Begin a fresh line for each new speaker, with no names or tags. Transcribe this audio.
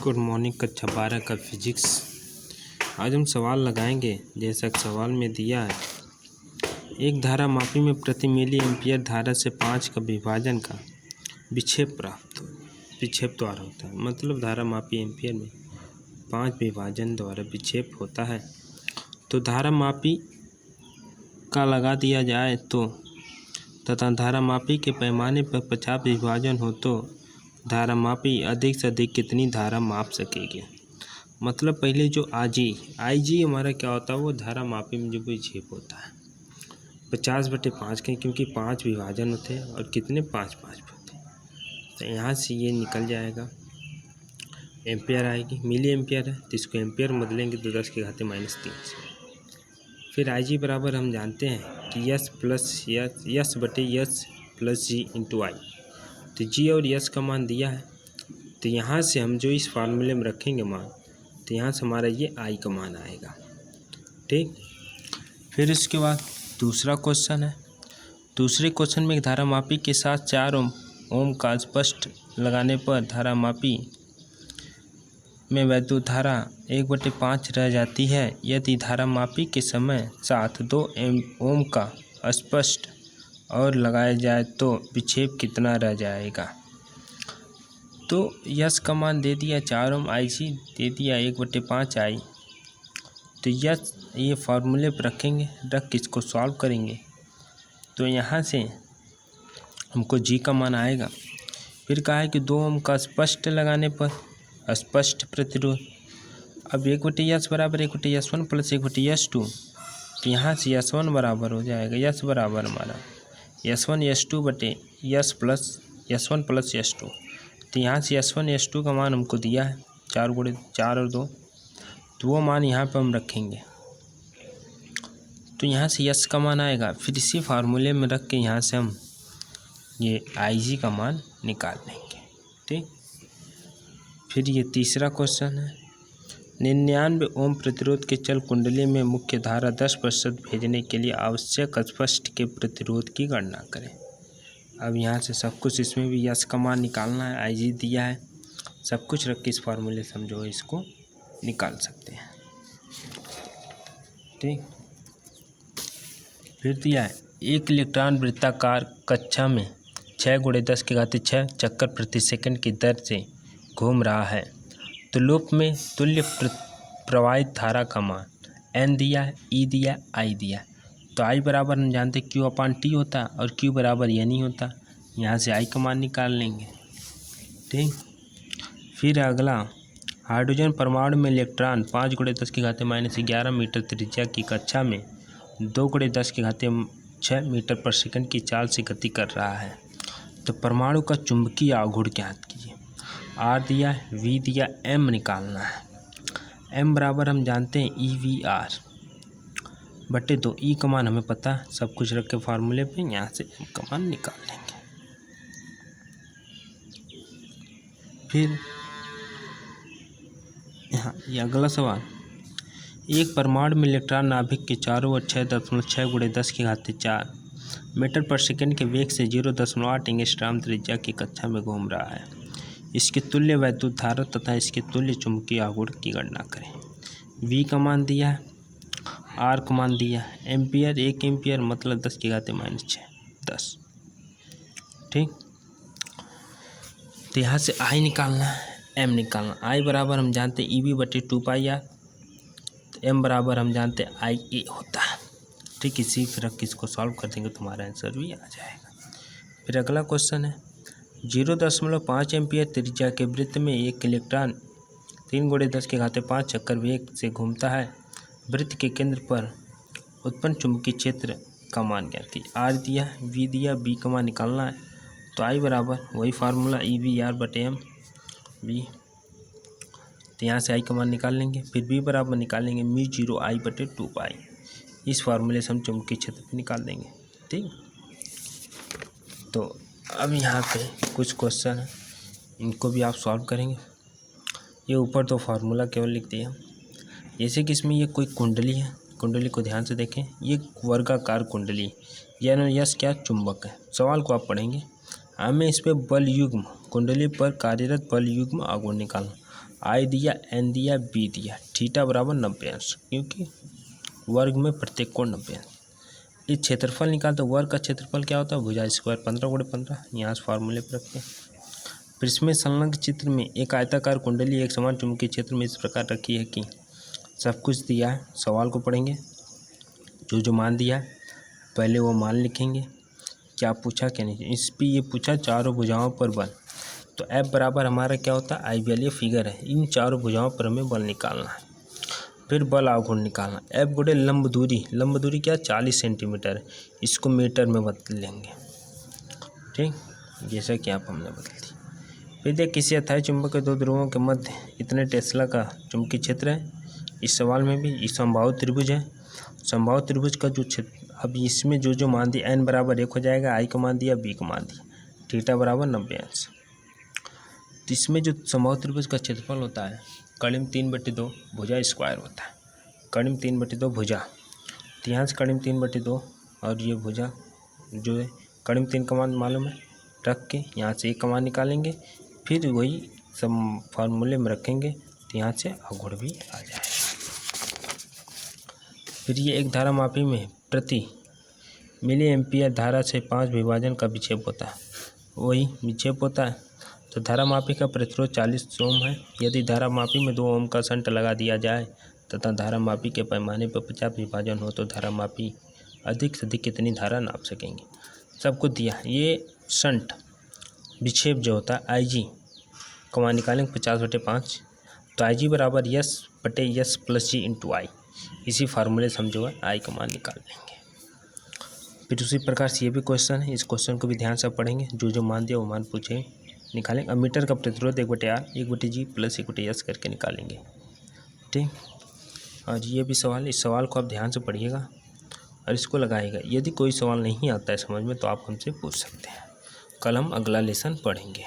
Good morning कक्षा 12 का physics. आज हम सवाल लगाएंगे। जैसा कि सवाल में दिया है, एक धारा मापी में प्रति मिली एम्पियर धारा से 5 का विभाजन का विक्षेप प्राप्त हो। विक्षेप द्वारा होता है, मतलब धारा मापी एम्पियर में 5 विभाजन द्वारा विक्षेप होता है। तो धारा मापी का लगा दिया जाए तो तथा धारा मापी के पैमाने पर 50 विभाजन हो तो धारा मापी अधिक से अधिक कितनी धारा माप सकेगी। मतलब पहले जो आई जी हमारा क्या होता है, वो धारा मापी में जो विक्षेप होता है 50/5 के, क्योंकि 5 विभाजन होते हैं और कितने 5 होते हैं। तो यहाँ से ये निकल जाएगा, एम्पियर आएगी, मिली एम्पियर है तो इसको एम्पियर बदलेंगे तो 10⁻³ से। फिर आई बराबर हम जानते हैं कि यस प्लस जी इंटू आई। तो जी और यस का मान दिया है, तो यहाँ से हम जो इस फार्मूले में रखेंगे मान, तो यहाँ से हमारा ये आई का मान आएगा। ठीक, फिर इसके बाद दूसरा क्वेश्चन है। दूसरे क्वेश्चन में धारा मापी के साथ 4 ओम का स्पष्ट लगाने पर धारा मापी में वैद्युत धारा 1/5 रह जाती है। यदि धारा मापी के समय साथ 2 ओम का स्पष्ट और लगाया जाए तो विक्षेप कितना रह जाएगा। तो यस का मान दे दिया 4 ओम, आई जी दे दिया 1/5 आई। तो यस ये फार्मूले पर रखेंगे, रख के इसको सॉल्व करेंगे तो यहाँ से हमको जी का मान आएगा। फिर कहा है कि 2 ओम का स्पष्ट लगाने पर स्पष्ट प्रतिरोध, अब 1/S बराबर 1/S1 प्लस 1/S2। तो यहाँ से S1 बराबर हो जाएगा, यस बराबर हमारा S1 S2 बटे S1 प्लस S2। तो यहाँ से S1 S2 का मान हमको दिया है 4 और 2, तो वो मान यहाँ पर हम रखेंगे। तो यहाँ से यस का मान आएगा, फिर इसी फार्मूले में रख के यहाँ से हम ये IG का मान निकाल लेंगे। ठीक, फिर ये तीसरा क्वेश्चन है। 99 ओम प्रतिरोध के चल कुंडली में मुख्य धारा 10% भेजने के लिए आवश्यक स्पष्ट के प्रतिरोध की गणना करें। अब यहाँ से सब कुछ, इसमें भी यस का मान निकालना है, आई जी दिया है, सब कुछ रख के इस फार्मूले से हम जो इसको निकाल सकते हैं। ठीक, फिर दिया है 1 इलेक्ट्रॉन वृत्ताकार कक्षा में 6×10⁶ चक्कर प्रति सेकंड की दर से घूम रहा है। तो लूप में तुल्य प्रवाहित धारा का मान n दिया है, ई दिया है, आई दिया है। तो आई बराबर हम जानते Q/T होता है और Q बराबर n ही होता। यहाँ से आई का मान निकाल लेंगे। ठीक, फिर अगला, हाइड्रोजन परमाणु में इलेक्ट्रॉन 5×10⁻11 मीटर त्रिज्या की कक्षा में 2×10⁶ मीटर पर सेकंड की चाल से गति कर रहा है। तो परमाणु का चुंबकीय आघूर्ण ज्ञात कीजिए। आर दिया है, वी दिया, एम निकालना है। एम बराबर हम जानते हैं EV/R बटे 2, ई का मान हमें पता है, सब कुछ रख के फार्मूले पे यहाँ से एम का मान निकाल लेंगे। फिर यहाँ ये अगला सवाल, एक परमाणु में इलेक्ट्रॉन नाभिक के चारों ओर 6.6×10⁴ मीटर पर सेकंड के वेग से 0.8 एंगस्ट्रॉम त्रिज्या की कक्षा में घूम रहा है। इसके तुल्य वैद्युत धारा तथा इसके तुल्य चुंबकीय आघूर्ण की गणना करें। वी का मान दिया है, आर का मान दिया है, एम्पियर 1 एम्पियर मतलब 10⁻6 10। ठीक, तो यहाँ से आई निकालना है, एम निकालना। आई बराबर हम जानते हैं EV बटे 2πr, तो एम बराबर हम जानते हैं IA होता है। ठीक, इसी तरह इसको सॉल्व कर देंगे तो हमारा आंसर भी आ जाएगा। फिर अगला क्वेश्चन है, 0.5 एम्पियर त्रिज्या के वृत्त में एक इलेक्ट्रॉन 3×10⁵ चक्कर वेग से घूमता है। वृत्त के केंद्र पर उत्पन्न चुंबकीय क्षेत्र का मान ज्ञात कीजिए। आर दिया, वी दिया, बी का मान निकालना है। तो आई बराबर वही फार्मूला EV/R बटे एम वी। तो यहाँ से आई का मान निकाल लेंगे। फिर बी बराबर निकालेंगे μ0I बटे 2π। इस फार्मूले से हम चुंबकीय क्षेत्र पे निकाल देंगे। ठीक, तो अब यहाँ पे कुछ क्वेश्चन है, इनको भी आप सॉल्व करेंगे। ये ऊपर तो फार्मूला केवल लिख दिया, जैसे कि इसमें ये कोई कुंडली है, कुंडली को ध्यान से देखें, ये वर्गाकार कुंडली, यानी यस क्या चुंबक है। सवाल को आप पढ़ेंगे, हमें इस पर बल युग्म कुंडली पर कार्यरत बल युग्म आघूर्ण निकालना। आई दिया, एन दिया, बी दिया, थीटा बराबर 90 अंश, क्योंकि वर्ग में प्रत्येक कोण 90 अंश। इस क्षेत्रफल निकाल तो वर्ग का क्षेत्रफल क्या होता है, भुजा स्क्वायर 15 × 15। यहाँ से फार्मूले पर रखते हैं। फिर इसमें संलग्न चित्र में एक आयताकार कुंडली एक समान चुंबकीय क्षेत्र में इस प्रकार रखी है कि सब कुछ दिया है। सवाल को पढ़ेंगे, जो मान दिया है पहले वो मान लिखेंगे, क्या पूछा क्या नहीं। इस पर ये पूछा चारों भुजाओं पर बल, तो F बराबर हमारा क्या होता है, आई ये फिगर है, इन चारों भुजाओं पर हमें बल निकालना है। फिर बल आघूर्ण निकालना। F गुणे लंब दूरी क्या 40 सेंटीमीटर है, इसको मीटर में बदल लेंगे, ठीक, जैसा कि आप हमने बदल दी। फिर देख, किसी अथाई चुंबक के दो ध्रुवों के मध्य इतने टेस्ला का चुंबकीय क्षेत्र है। इस सवाल में भी इस समबाहु त्रिभुज है, समबाहु त्रिभुज का जो क्षेत्र, अब इसमें जो मान दिया n बराबर 1 हो जाएगा, आई का मान दिया, बी का मान दिया, थीटा बराबर 90 अंश। तो इसमें जो समबाहु त्रिभुज का क्षेत्रफल होता है कड़िम 3/2 भुजा स्क्वायर होता है, कड़िम 3/2 भुजा। तो यहाँ से कड़िम 3/2 और ये भुजा जो है कड़िम 3 का मान मालूम है, रख के यहाँ से 1 का मान निकालेंगे, फिर वही सब फार्मूले में रखेंगे, तो यहाँ से आघूर्ण भी आ जाएगा। फिर ये एक धारा मापी में प्रति मिली एम्पियर धारा से 5 विभाजन का विक्षेप होता है, वही विक्षेप होता है। तो धारा मापी का प्रतिरोध 40 ओम है। यदि धारा मापी में 2 ओम का शंट लगा दिया जाए तथा धारा मापी के पैमाने पर 50 विभाजन हो तो धारा मापी अधिक से अधिक कितनी धारा नाप सकेंगे। सबको दिया। ये शंट विक्षेप जो होता है आई जी का मान निकालेंगे 50/5, तो आई जी बराबर S/S + G × I। इसी फार्मूले से हम जो है आई का मान निकाल लेंगे। फिर उसी प्रकार से ये भी क्वेश्चन है, इस क्वेश्चन को भी ध्यान से पढ़ेंगे, जो मान दिया वो मान पूछे निकालेंगे। अब मीटर का प्रतिरोध 1/R 1/G + 1/S करके निकालेंगे, ठीक। और ये भी सवाल, इस सवाल को आप ध्यान से पढ़िएगा और इसको लगाइएगा। यदि कोई सवाल नहीं आता है समझ में तो आप हमसे पूछ सकते हैं। कल हम अगला लेसन पढ़ेंगे।